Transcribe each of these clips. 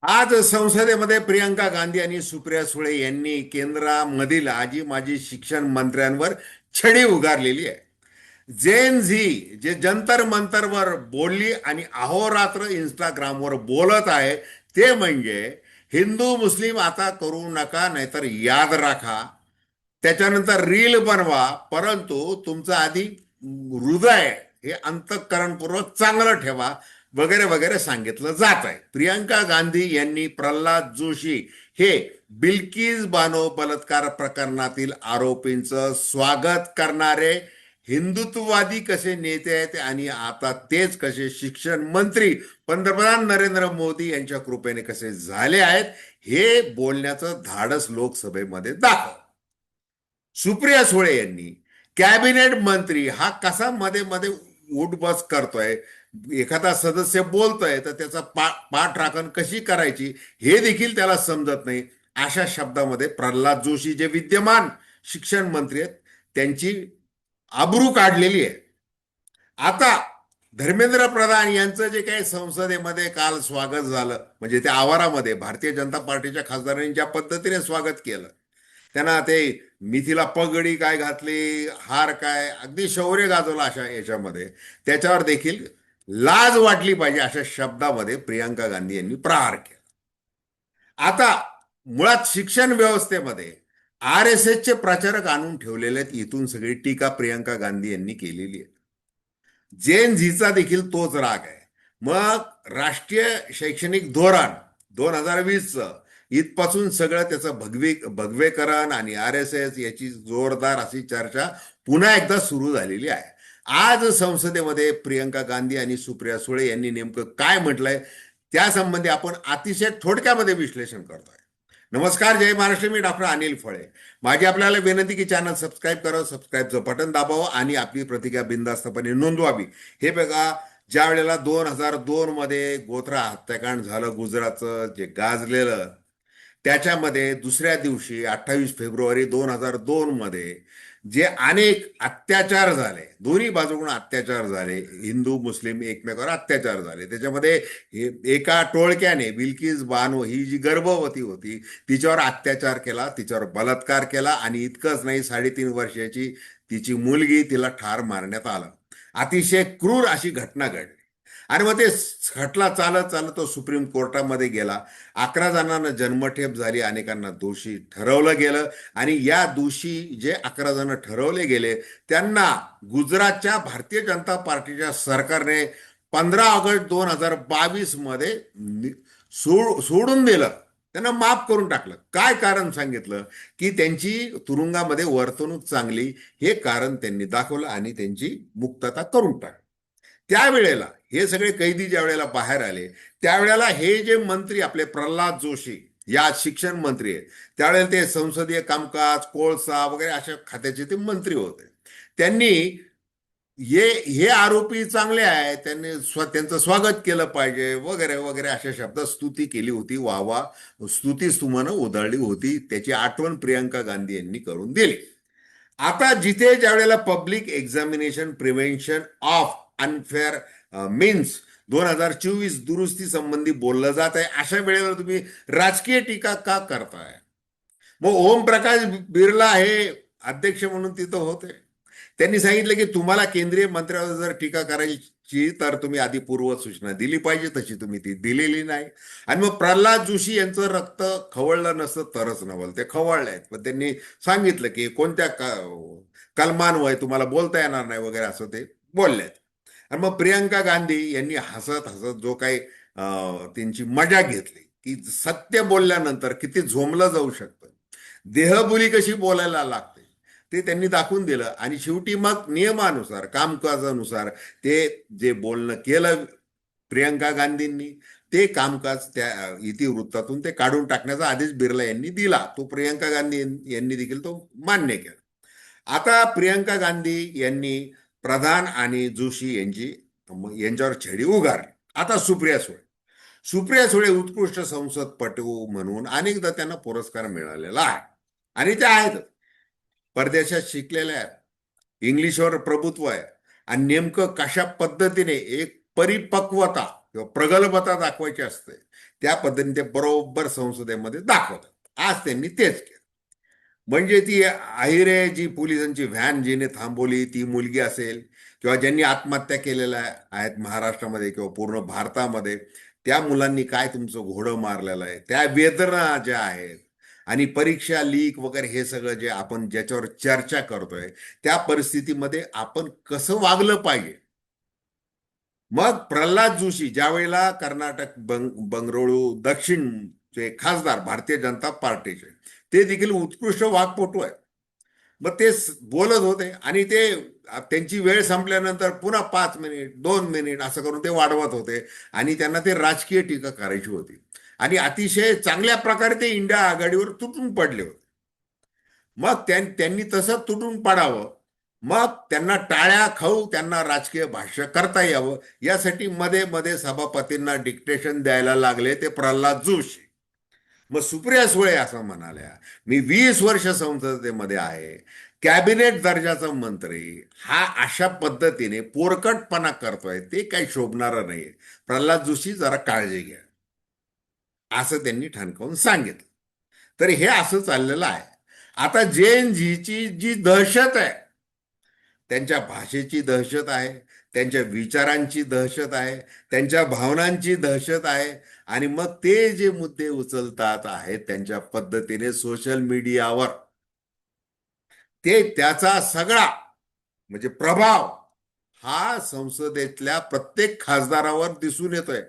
आज संसदेमध्ये प्रियंका गांधी आणि सुप्रिया सुळे यांनी केंद्रामधील आजी माजी शिक्षण मंत्र्यांवर छडी उगारलेली आहे. जेन झी जे जंतर मंतरवर बोलली आणि अहोरात्र इंस्टाग्रामवर बोलत आहे, ते म्हणजे हिंदू मुस्लिम आता करू नका, नाहीतर याद राखा. त्याच्यानंतर रील बनवा, परंतु तुमचं आधी हृदय हे अंतःकरणपूर्वक चांगलं ठेवा, वगैरे वगैरे सांगितलं जात आहे. प्रियंका गांधी यांनी प्रल्हाद जोशी हे बिल्किस बानो बलात्कार प्रकरणातील आरोपींचं स्वागत करणारे हिंदुत्ववादी कसे नेते आहेत आणि आता तेच कसे शिक्षण मंत्री पंतप्रधान नरेंद्र मोदी यांच्या कृपेने कसे झाले आहेत, हे बोलण्याचं धाडस लोकसभेमध्ये दाखव. सुप्रिया सुळे यांनी कॅबिनेट मंत्री हा कसा मध्ये मध्ये उठबस करतोय, एखादा सदस्य बोलतोय तर त्याचा पाठराखण कशी करायची हे देखील त्याला समजत नाही. अशा शब्दामध्ये प्रल्हाद जोशी जे विद्यमान शिक्षण मंत्री आहेत त्यांची आबरू काढलेली आहे. आता धर्मेंद्र प्रधान यांचं जे काही संसदेमध्ये काल स्वागत झालं, म्हणजे त्या आवारामध्ये भारतीय जनता पार्टीच्या खासदारांनी ज्या पद्धतीने स्वागत केलं, त्यांना ते मिथीला पगडी काय घातली, हार काय, अगदी शौर्य गाजवलं अशा याच्यामध्ये, त्याच्यावर देखील लाज वाटली पाहिजे अशा शब्दामध्ये प्रियंका गांधी यांनी प्रहार केला. आता मुळात शिक्षण व्यवस्थेमध्ये आर एस एसचे प्रचारक आणून ठेवलेले आहेत, इथून सगळी टीका प्रियंका गांधी यांनी केलेली आहे. जेन झीचा देखील तोच राग आहे. मग राष्ट्रीय शैक्षणिक धोरण 2020चं इथपासून सगळं त्याचं भगवेकरण आणि आर एस एस याची जोरदार अशी चर्चा पुन्हा एकदा सुरू झालेली आहे. आज संसदेमध्ये प्रियंका गांधी आणि सुप्रिया सुळे यांनी नेमकं काय म्हटलंय त्या संबंधी आपण अतिशय थोडक्यामध्ये विश्लेषण करतोय. नमस्कार, जय महाराष्ट्र. मी डॉक्टर अनिल फळे. माझी आपल्याला विनंती की चॅनल सबस्क्राईब करावं, सबस्क्राईबचं बटन दाबावं आणि आपली प्रतिक्रिया बिनधास्तपणे नोंदवावी. हे बघा, ज्या वेळेला 2002 मध्ये गोत्रा हत्याकांड झालं, गुजरातचं जे गाजलेलं, त्याच्यामध्ये दुसऱ्या दिवशी 28 फेब्रुवारी 2002 मध्ये जे अनेक अत्याचार झाले, दोन्ही बाजूकडून अत्याचार झाले, हिंदू मुस्लिम एकमेकावर अत्याचार झाले. त्याच्यामध्ये एका टोळक्याने बिल्किस बानो ही जी गर्भवती होती तिच्यावर अत्याचार केला, तिच्यावर बलात्कार केला आणि इतकंच नाही, 3.5 वर्षाची तिची मुलगी, तिला ठार मारण्यात आलं. अतिशय क्रूर अशी घटना घडली. आणि मग ते खटला चालत चालत तो सुप्रीम कोर्टामध्ये गेला. 11 जणांना जन्मठेप झाली, अनेकांना दोषी ठरवलं गेलं आणि या दोषी जे 11 जण ठरवले गेले त्यांना गुजरातच्या भारतीय जनता पार्टीच्या सरकारने 15 ऑगस्ट 2022 मध्ये सोडून दिलं, त्यांना माफ करून टाकलं. काय कारण सांगितलं की त्यांची तुरुंगामध्ये वर्तणूक चांगली, हे कारण त्यांनी दाखवलं आणि त्यांची मुक्तता करून टाकली. त्यावेळेला हे सगळे कैदी ज्या वेळेला बाहेर आले, त्यावेळेला हे जे मंत्री आपले प्रल्हाद जोशी या शिक्षण मंत्री आहेत, त्यावेळेला ते संसदीय कामकाज, कोळसा वगैरे अशा खात्याचे ते मंत्री होते. त्यांनी हे आरोपी चांगले आहेत, त्यांनी त्यांचं स्वागत केलं पाहिजे वगैरे वगैरे अशा शब्दात स्तुती केली होती, वाहवा स्तुती सुमनं उधळली होती. त्याची आठवण प्रियंका गांधी यांनी करून दिली. आता जिथे ज्या वेळेला public examination prevention of unfair means 2024 दुरुस्ती संबंधी बोललं जात आहे, अशा वेळेला तुम्ही राजकीय टीका का करताय? मग ओम प्रकाश बिर्ला हे अध्यक्ष म्हणून तिथं होते. त्यांनी सांगितलं की तुम्हाला केंद्रीय मंत्र्यावर जर टीका करायची तर तुम्ही आधी पूर्व सूचना दिली पाहिजे, तशी तुम्ही ती दिलेली नाही. आणि मग प्रल्हाद जोशी यांचं रक्त खवळलं नसतं तरच नवल, ते खवळले आहेत. पण त्यांनी सांगितलं की कोणत्या कलमान्वये तुम्हाला बोलता येणार नाही वगैरे असं ते बोललेत. आणि मग प्रियंका गांधी यांनी हसत हसत जो काही त्यांची मजा घेतली की सत्य बोलल्यानंतर किती झोंबलं जाऊ शकतं, देहबोली कशी बोलायला लागते ते त्यांनी दाखवून दिलं. आणि शेवटी मग नियमानुसार, कामकाजानुसार ते जे बोलणं केलं प्रियंका गांधींनी, ते कामकाज त्या इतिवृत्तातून ते काढून टाकण्याचा आदेश बिर्ला यांनी दिला. तो प्रियंका गांधी यांनी देखील तो मान्य केला. आता प्रियंका गांधी यांनी प्रधान आणि जोशी यांच्यावर छडी उगारली. आता सुप्रिया सुळे उत्कृष्ट संसदपटू म्हणून अनेकदा त्यांना पुरस्कार मिळालेला आहे आणि त्या आहेत, परदेशात शिकलेल्या आहेत, इंग्लिशवर प्रभुत्व आहे आणि नेमकं कशा पद्धतीने एक परिपक्वता किंवा प्रगल्भता दाखवायची असते त्या पद्धतीने ते बरोबर संसदेमध्ये दाखवतात. आज त्यांनी तेच केलं. म्हणजे ती अहिरे जी पोलिसांची व्हॅन जिने थांबवली ती मुलगी असेल किंवा ज्यांनी आत्महत्या केलेल्या आहेत महाराष्ट्रामध्ये किंवा पूर्ण भारतामध्ये, त्या मुलांनी काय तुमचं घोडं मारलेलं आहे, त्या वेदना ज्या आहेत आणि परीक्षा लीक वगैरे हे सगळं जे आपण ज्याच्यावर चर्चा करतोय, त्या परिस्थितीमध्ये आपण कसं वागलं पाहिजे. मग प्रल्हाद जोशी ज्या वेळेला कर्नाटक बंगळुरू दक्षिणचे खासदार भारतीय जनता पार्टीचे, ते देखील उत्कृष्ट वाक्पटू आहे. मग ते बोलत होते आणि ते त्यांची वेळ संपल्यानंतर पुन्हा 5 मिनिट 2 मिनिट असं करून ते वाढवत होते आणि त्यांना ते राजकीय टीका करायची होती आणि अतिशय चांगल्या प्रकारे ते इंडिया आघाडीवर तुटून पडले होते. मग त्यांनी तसं तुटून पडावं, मग त्यांना टाळ्या खाऊ त्यांना राजकीय भाष्य करता यावं यासाठी मध्ये मध्ये सभापतींना डिक्टेशन द्यायला लागले ते प्रल्हाद जोशी. मग सुप्रिया सुळे असं म्हणाल्या, मी 20 वर्ष संसदेमध्ये आहे, कॅबिनेट दर्जाचा मंत्री हा अशा पद्धतीने पोरकटपणा करतोय ते काही शोभणारं नाहीये. प्रल्हाद जोशी जरा काळजी घ्या, असं त्यांनी ठणकावून सांगितलं. तर हे असं चाललेलं आहे. आता JNZची जी दहशत आहे, त्यांच्या भाषेची दहशत आहे, त्यांच्या विचारांची दहशत आहे, त्यांच्या भावनांची दहशत आहे आणि मग ते जे मुद्दे उचलतात आहेत त्यांच्या पद्धतीने सोशल मीडियावर, ते त्याचा सगळा म्हणजे प्रभाव हा संसदेतल्या प्रत्येक खासदारावर दिसून येतोय.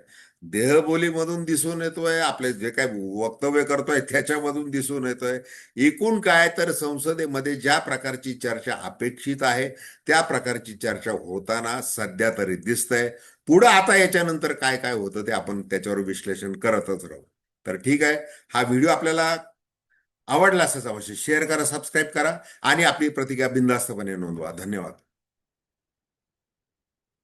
देहबोलीमधून दिसून येतोय, आपले जे काय वक्तव्य करतोय त्याच्यामधून दिसून येतोय. एकूण काय तर संसदेमध्ये ज्या प्रकारची चर्चा अपेक्षित आहे त्या प्रकारची चर्चा होताना सध्या तरी दिसतंय. पुढं आता याच्यानंतर काय काय होतं ते आपण त्याच्यावर विश्लेषण करतच राहू. तर ठीक आहे, हा व्हिडिओ आपल्याला आवडला असेल अवश्य शेअर करा, सबस्क्राईब करा आणि आपली प्रतिक्रिया बिनधास्तपणे नोंदवा. धन्यवाद.